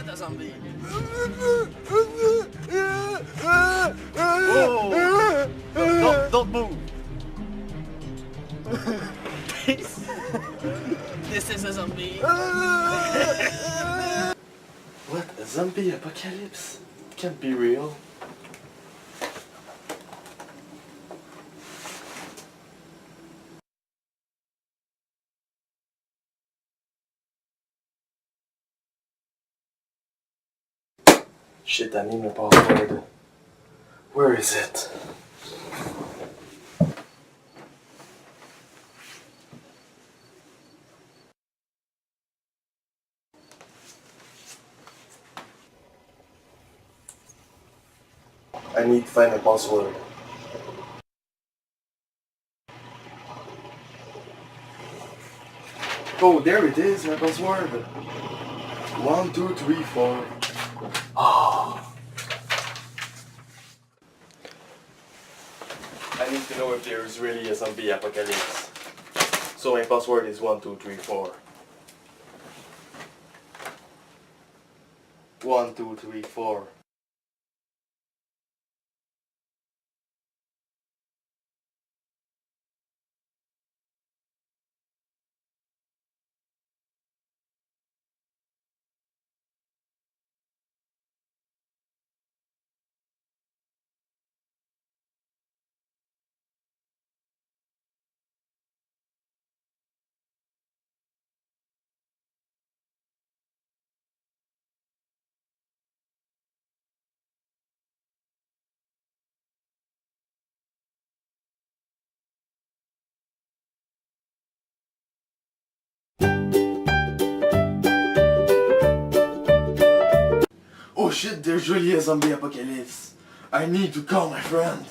not a zombie. Whoa! Don't move. This is a zombie. What? A zombie apocalypse? It can't be real. Shit, I need my password. Where is it? I need to find my password. Oh, there it is, my password. 1, 2, 3, 4. Oh. I need to know if there is really a zombie apocalypse. So my password is 1, 2, 3, 4. 1, 2, 3, 4. Oh shit, there's really a zombie apocalypse. I need to call my friend.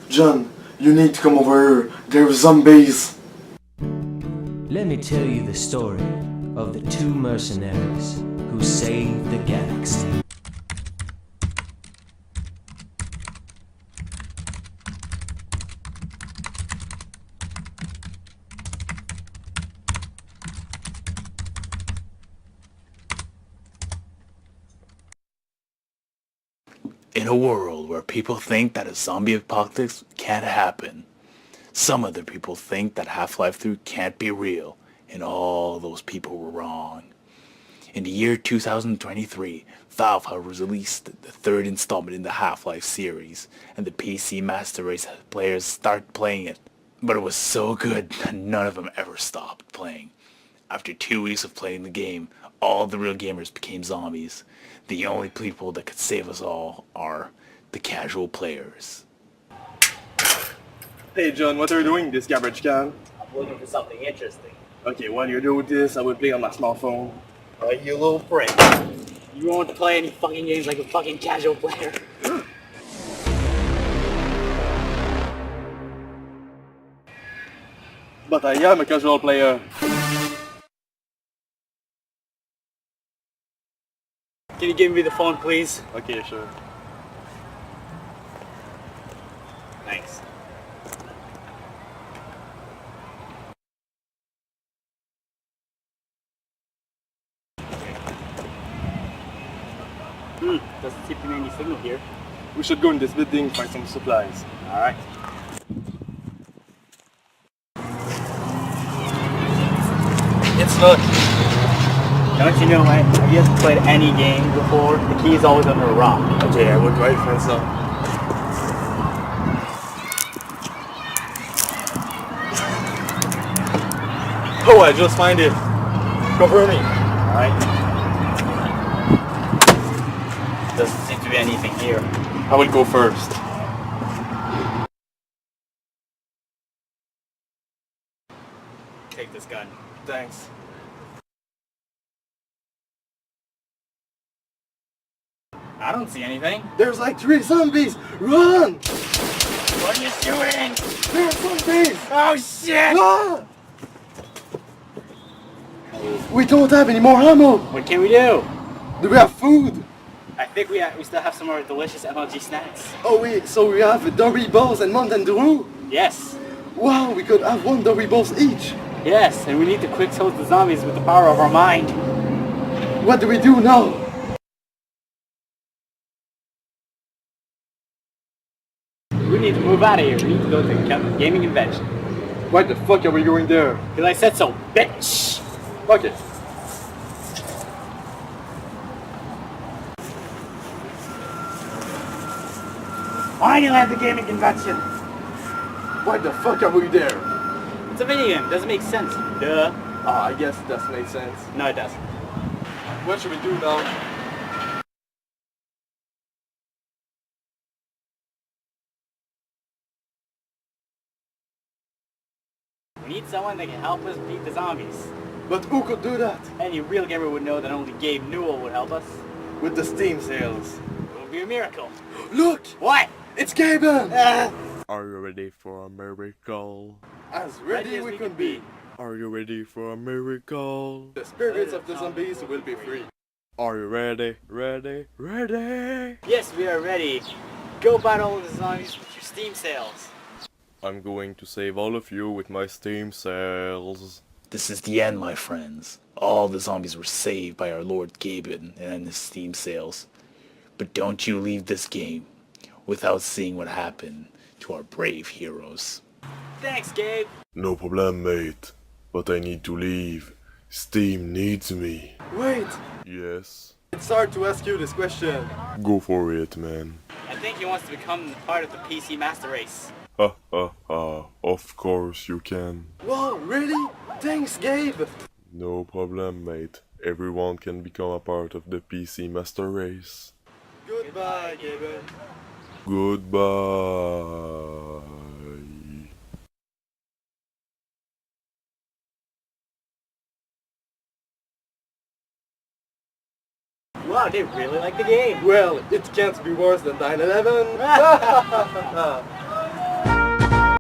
John, you need to come over here. There are zombies. Let me tell you the story of the two mercenaries who saved the galaxy. In a world where people think that a zombie apocalypse can't happen, some other people think that Half-Life 3 can't be real, and all those people were wrong. In the year 2023, Valve has released the third installment in the Half-Life series, and the PC Master Race players start playing it. But it was so good that none of them ever stopped playing. After 2 weeks of playing the game, all the real gamers became zombies. The only people that could save us all are the casual players. Hey John, what are you doing in this garbage can? I'm looking for something interesting. Okay, while you're doing this, I will play on my smartphone. Alright, you little prick. You won't play any fucking games like a fucking casual player. But I am a casual player. Can you give me the phone, please? Okay, sure. Thanks. Doesn't seem to be any signal here. We should go in this building find some supplies. Alright. It's look. Don't you know, man? Have you ever played any game before? The key is always under a rock. Okay, I will try to find some. Oh, I just find it. Cover me. Alright. Doesn't seem to be anything here. I will go first. Take this gun. Thanks. I don't see anything. There's like 3 zombies! Run! What are you shooting? There are zombies! Oh shit! Ah! We don't have any more ammo! What can we do? Do we have food? I think we still have some more delicious MLG snacks. Oh wait, so we have Doritos and Mountain Dew? Yes. Wow, we could have one Doritos each. Yes, and we need to quick toast the zombies with the power of our mind. What do we do now? We need to move out of here. We need to go to the gaming convention. Why the fuck are we going there? Because I said so, bitch! Okay. Why do you have the gaming convention? Why the fuck are we there? It's a video game. Doesn't make sense. Duh. I guess it does make sense. No, it doesn't. What should we do now? We need someone that can help us beat the zombies. But who could do that? Any real gamer would know that only Gabe Newell would help us. With the Steam sales. It would be a miracle. Look! What? It's Gaben! Are you ready for a miracle? As ready as we can be. Are you ready for a miracle? The spirits of the zombies will be free. Are you ready? Ready? Ready? Yes, we are ready. Go buy all of the zombies with your Steam sales. I'm going to save all of you with my Steam sales. This is the end, my friends. All the zombies were saved by our Lord Gaben and his Steam sales. But don't you leave this game without seeing what happened to our brave heroes. Thanks, Gabe. No problem, mate. But I need to leave. Steam needs me. Wait! Yes. It's hard to ask you this question. Go for it, man. I think he wants to become part of the PC Master Race. Ha ha ha. Of course you can. Wow, really? Thanks, Gabe! No problem, mate. Everyone can become a part of the PC Master Race. Goodbye, Gaben. Goodbye. Wow, they really like the game. Well, it can't be worse than 9/11.